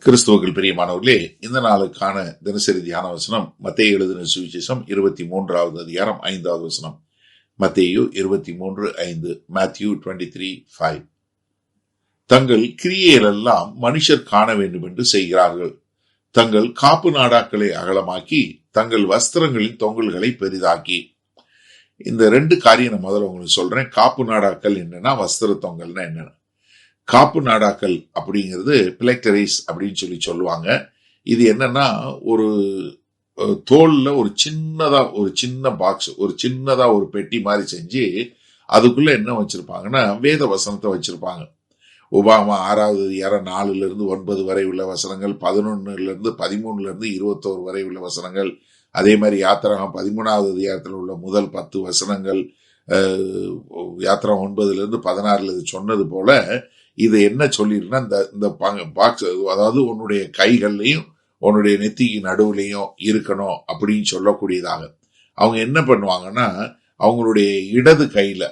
கிறிஸ்துவுக்குள் பிரியமானவர்களே, இந்த நாளுக்கான தினசரி தியான வசனம் மத்தேயு எழுதின சுவிசேஷம் 23வது அதிகாரம் 5வது வசனம். மத்தேயு 23:5. Matthew 23:5. தங்கள் கிரியைகளெல்லாம் மனுஷர் காண வேண்டும் என்று செய்கிறார்கள். தங்கள் காப்பு நாடாக்களை அகலமாக்கி தங்கள் வஸ்திரங்களின் தொங்கல்களை பெரிதாக்கி. இந்த ரெண்டு காரியம் நான் முதல்ல உங்களுக்கு சொல்றேன். காப்பு நாடாக்கள் என்னன்னா, வஸ்திர தொங்கல்னா என்னன்னா. காப்பு நாடாக்கள் அப்படிங்கிறது பிளெக்டரிஸ் அப்படின்னு சொல்லுவாங்க. இது என்னன்னா, ஒரு தோல்ல ஒரு சின்ன பாக்ஸ், ஒரு சின்னதா ஒரு பெட்டி மாதிரி செஞ்சு அதுக்குள்ள என்ன வச்சிருப்பாங்கன்னா, வேத வசனத்தை வச்சிருப்பாங்க. உபாகமம் 6வது அதிகாரம் 4-9 வரை உள்ள வசனங்கள், 11-13 21 வரை உள்ள வசனங்கள், அதே மாதிரி யாத்திராகமம் 13வது அதிகாரத்தில் உள்ள முதல் 10 வசனங்கள், யாத்திராகமம் 9-16 சொன்னது போல இது என்ன சொல்லிருக்குன்னா, இந்த பாக்ஸ், அதாவது உன்னுடைய கைகள்லையும் உன்னுடைய நெத்திக்கு நடுவுலையும் இருக்கணும் அப்படின்னு சொல்லக்கூடியதாக. அவங்க என்ன பண்ணுவாங்கன்னா, அவங்களுடைய இடது கையில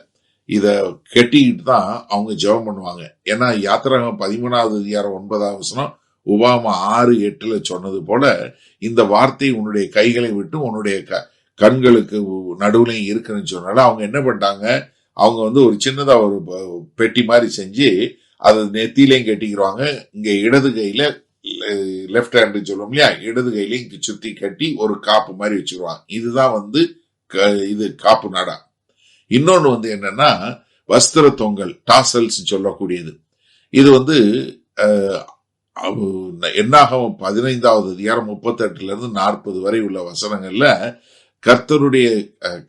இத கெட்டிக்கிட்டு தான் அவங்க ஜெபம் பண்ணுவாங்க. ஏன்னா யாத்திராகமம் 13வது அதிகாரம் 9வது வசனம், உபாகமம் 6:8 சொன்னது போல, இந்த வார்த்தை உன்னுடைய கைகளை விட்டு உன்னுடைய கண்களுக்கு நடுவுலையும் இருக்குன்னு சொன்னால அவங்க என்ன பண்ணிட்டாங்க, அவங்க ஒரு சின்னதா ஒரு பெட்டி மாதிரி செஞ்சு அது நெத்திலையும் கட்டிக்கிறாங்க. இங்க இடது கையில, லெப்ட் ஹேண்ட் சொல்லுவோம் இல்லையா, இடது கையிலையும் இங்க சுத்தி கட்டி ஒரு காப்பு மாதிரி வச்சுக்குவாங்க. இதுதான் இது காப்பு நாடா. இன்னொன்னு என்னன்னா, வஸ்திர தொங்கல், டாசல்ஸ் சொல்லக்கூடியது. இது என்னாகமம் 15வது அதிகாரம் 38-40 வரை உள்ள வசனங்கள்ல கர்த்தருடைய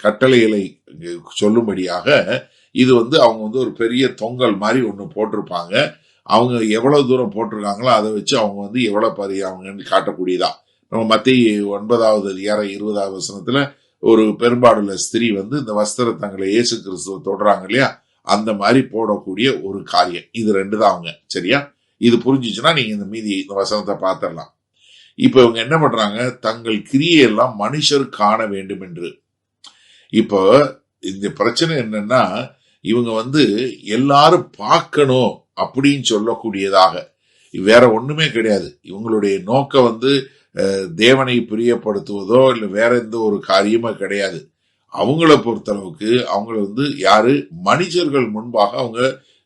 கட்டளைகளை சொல்லும்படியாக இது அவங்க ஒரு பெரிய தொங்கல் மாதிரி ஒண்ணு போட்டிருப்பாங்க. அவங்க எவ்வளவு தூரம் போட்டிருக்காங்களோ அதை வச்சு அவங்க எவ்வளவு பெரிய அவங்க காட்டக்கூடியதா. நம்ம மத்தேயு 9வது அதிகாரம் 20வது வசனத்துல ஒரு பெரும்பாடுள்ள ஸ்திரீ இந்த வஸ்திரத்தங்களை இயேசு கிறிஸ்துவ தொடுறாங்க இல்லையா, அந்த மாதிரி போடக்கூடிய ஒரு காரியம். இது ரெண்டு தான் அவங்க. சரியா? இது புரிஞ்சிச்சுன்னா நீங்க இந்த வசனத்தை பார்த்திடலாம். இப்ப இவங்க என்ன பண்றாங்க, தங்கள் கிரியையெல்லாம் மனுஷர் காண வேண்டும் என்று. இப்போ இந்த பிரச்சனை என்னன்னா, இவங்க எல்லாரும் பார்க்கணும் அப்படின்னு சொல்லக்கூடியதாக, வேற ஒண்ணுமே கிடையாது. இவங்களுடைய நோக்கம் தேவனை பிரியப்படுத்துவதோ இல்ல வேற எந்த ஒரு காரியமா கிடையாது. அவங்கள பொறுத்தளவுக்கு அவங்கள யாரு, மனுஷர்கள் முன்பாக அவங்க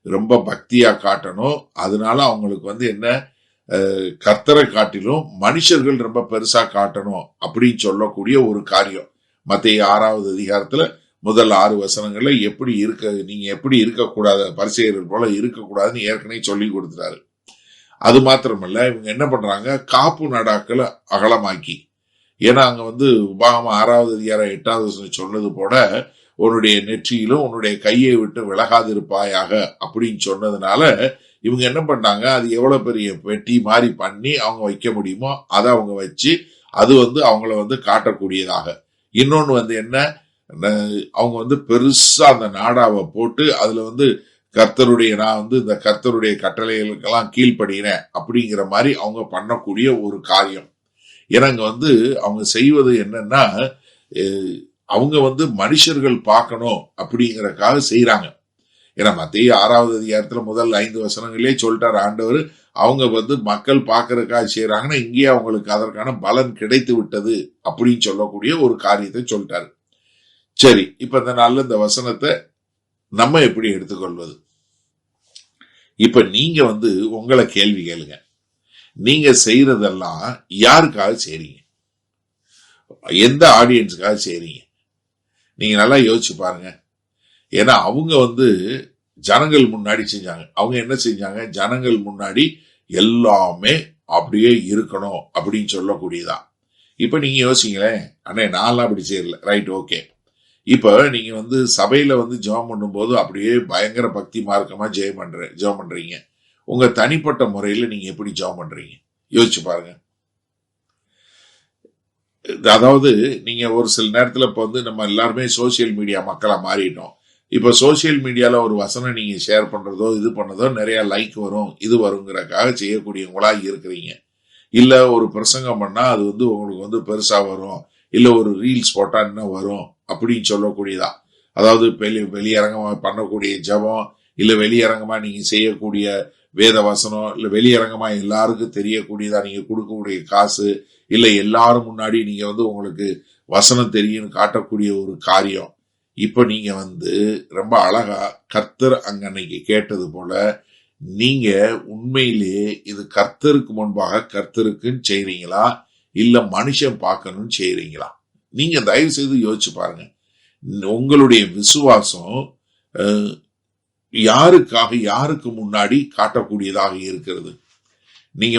ரொம்ப பக்தியா காட்டணும். அதனால அவங்களுக்கு என்ன, கர்த்தரை காட்டிலும் மனுஷர்கள் ரொம்ப பெருசா காட்டணும் அப்படின்னு சொல்லக்கூடிய ஒரு காரியம். மத்தேயு 6வது அதிகாரத்துல முதல் 6 வசனங்கள்ல நீங்க எப்படி இருக்கக்கூடாது, பரிசேயர்கள் போல இருக்கக்கூடாதுன்னு ஏற்கனவே சொல்லி கொடுத்துட்டாரு. அது மாத்திரமல்ல, இவங்க என்ன பண்றாங்க, காப்பு நாடாக்களை அகலமாக்கி. ஏன்னா அங்க உபாகமம் 6வது அதிகாரம் 8வது வசனம் சொன்னது போல, உன்னுடைய நெற்றியிலும் உன்னுடைய கையை விட்டு விலகாதிருப்பாயாக அப்படின்னு சொன்னதுனால இவங்க என்ன பண்ணாங்க, அது எவ்வளவு பெரிய பெட்டி மாதிரி பண்ணி அவங்க வைக்க முடியுமோ அதை அவங்க வச்சு அது அவங்கள காட்டக்கூடியதாக. இன்னொன்னு என்ன, அவங்க பெருசா அந்த நாடாவை போட்டு அதுல கர்த்தருடைய, நான் இந்த கர்த்தருடைய கட்டளைகளுக்கெல்லாம் கீழ்ப்படுகிறேன் அப்படிங்கிற மாதிரி அவங்க பண்ணக்கூடிய ஒரு காரியம். ஏன்னா இங்க அவங்க செய்வது என்னன்னா, அவங்க மனுஷர்கள் பார்க்கணும் அப்படிங்கறக்காக செய்யறாங்க. ஏன்னா மத்தேயு 6வது அதிகாரத்துல முதல் 5 வசனங்களே சொல்லிட்டாரு ஆண்டவர், அவங்க மக்கள் பார்க்கறதுக்காக செய்யறாங்கன்னா இங்கேயே அவங்களுக்கு அதற்கான பலன் கிடைத்து விட்டது அப்படின்னு சொல்லக்கூடிய ஒரு காரியத்தை சொல்லிட்டாரு. சரி, இப்ப இந்த நாள்ல இந்த வசனத்தை நம்ம எப்படி எடுத்துக்கொள்வது? இப்ப நீங்க உங்களை கேள்வி கேளுங்க, நீங்க செய்யறதெல்லாம் யாருக்காக செய்றீங்க, எந்த ஆடியன்ஸுக்காக செய்றீங்க? நீங்க நல்லா யோசிச்சு பாருங்க. ஏன்னா அவங்க ஜனங்கள் முன்னாடி செஞ்சாங்க. அவங்க என்ன செஞ்சாங்க, ஜனங்கள் முன்னாடி எல்லாமே அப்படியே இருக்கணும் அப்படின்னு சொல்லக்கூடியதா. இப்ப நீங்க யோசிங்களேன், அண்ணே நான்லாம் அப்படி செய்யல, ரைட், ஓகே. இப்ப நீங்க சபையில ஜெபம் பண்ணும் போது அப்படியே பயங்கர பக்தி மார்க்கமா ஜெபம் பண்றீங்க. உங்க தனிப்பட்ட முறையில நீங்க எப்படி ஜெபம் பண்றீங்க யோசிச்சு பாருங்க. அதாவது நீங்க ஒரு சில நேரத்துல இப்ப நம்ம எல்லாருமே சோசியல் மீடியா மக்களா மாறிட்டோம். இப்ப சோசியல் மீடியால ஒரு வசனம் நீங்க ஷேர் பண்றதோ இது பண்ணதோ நிறைய லைக் வரும், இது வருங்கிறக்காக செய்யக்கூடியவங்களா இருக்கிறீங்க. இல்ல ஒரு பிரசங்கம் பண்ணா அது உங்களுக்கு பெருசா வரும், இல்ல ஒரு ரீல்ஸ் போட்டா என்ன வரும் அப்படின்னு சொல்லக்கூடியதா. அதாவது வெளியரங்கமா பண்ணக்கூடிய ஜபம், இல்ல வெளியரங்கமா நீங்க செய்யக்கூடிய வேத வசனம் இல்ல வெளியரங்கமா எல்லாருக்கும் தெரியக்கூடியதா நீங்க கொடுக்கக்கூடிய காசு இல்ல எல்லாரும் முன்னாடி நீங்க உங்களுக்கு வசனம் தெரியும்னு காட்டக்கூடிய ஒரு காரியம். இப்ப நீங்க ரொம்ப அழகா கர்த்தர் அன்னைக்கு கேட்டது போல நீங்க உண்மையிலேயே இது கர்த்தருக்கு முன்பாக கர்த்தருக்குன்னு செய்றீங்களா இல்ல மனுஷன் பார்க்கணும்னு செய்றீங்களா? நீங்க தயவு செய்து யோசிச்சு பாருங்க. உங்களுடைய விசுவாசம் யாருக்காக யாருக்கு முன்னாடி காட்டக்கூடியதாக இருக்கிறது? நீங்க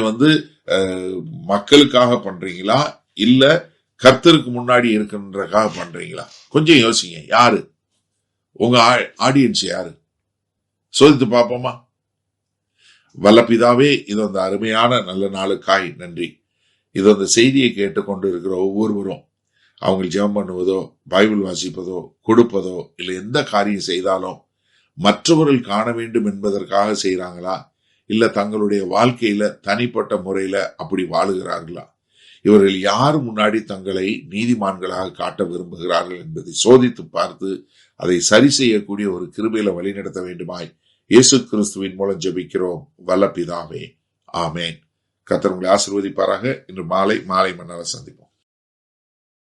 மக்களுக்காக பண்றீங்களா இல்ல கர்த்தருக்கு முன்னாடி இருக்கின்றக்காக பண்றீங்களா? கொஞ்சம் யோசிங்க. யாரு உங்க ஆடியன்ஸ்? யாரு? சோதித்து பார்ப்போமா? வல்ல பிதாவே, இது அந்த அருமையான நல்ல நாளுக்காய் நன்றி. இது அந்த செய்தியை கேட்டுக்கொண்டு இருக்கிற ஒவ்வொருவரும் அவங்க ஜெபம் பண்ணுவதோ பைபிள் வாசிப்பதோ கொடுப்பதோ இல்லை எந்த காரியம் செய்தாலும் மற்றவர்கள் காண வேண்டும் என்பதற்காக செய்யறாங்களா இல்ல தங்களுடைய வாழ்க்கையில தனிப்பட்ட முறையில அப்படி வாழுகிறார்களா? இவர்கள் யார் முன்னாடி தங்களை நீதிமான்களாக காட்ட விரும்புகிறார்கள் என்பதை சோதித்து பார்த்து அதை சரி செய்யக்கூடிய ஒரு கிருபையில வழிநடத்த வேண்டுமாய் இயேசு கிறிஸ்துவின் மூலம் ஜெபிக்கிறோம் வல்ல பிதாவே, ஆமேன். கர்த்தர் உங்களை ஆசீர்வதிப்பாராக. இன்று மாலை மன்னரை சந்திப்போம்.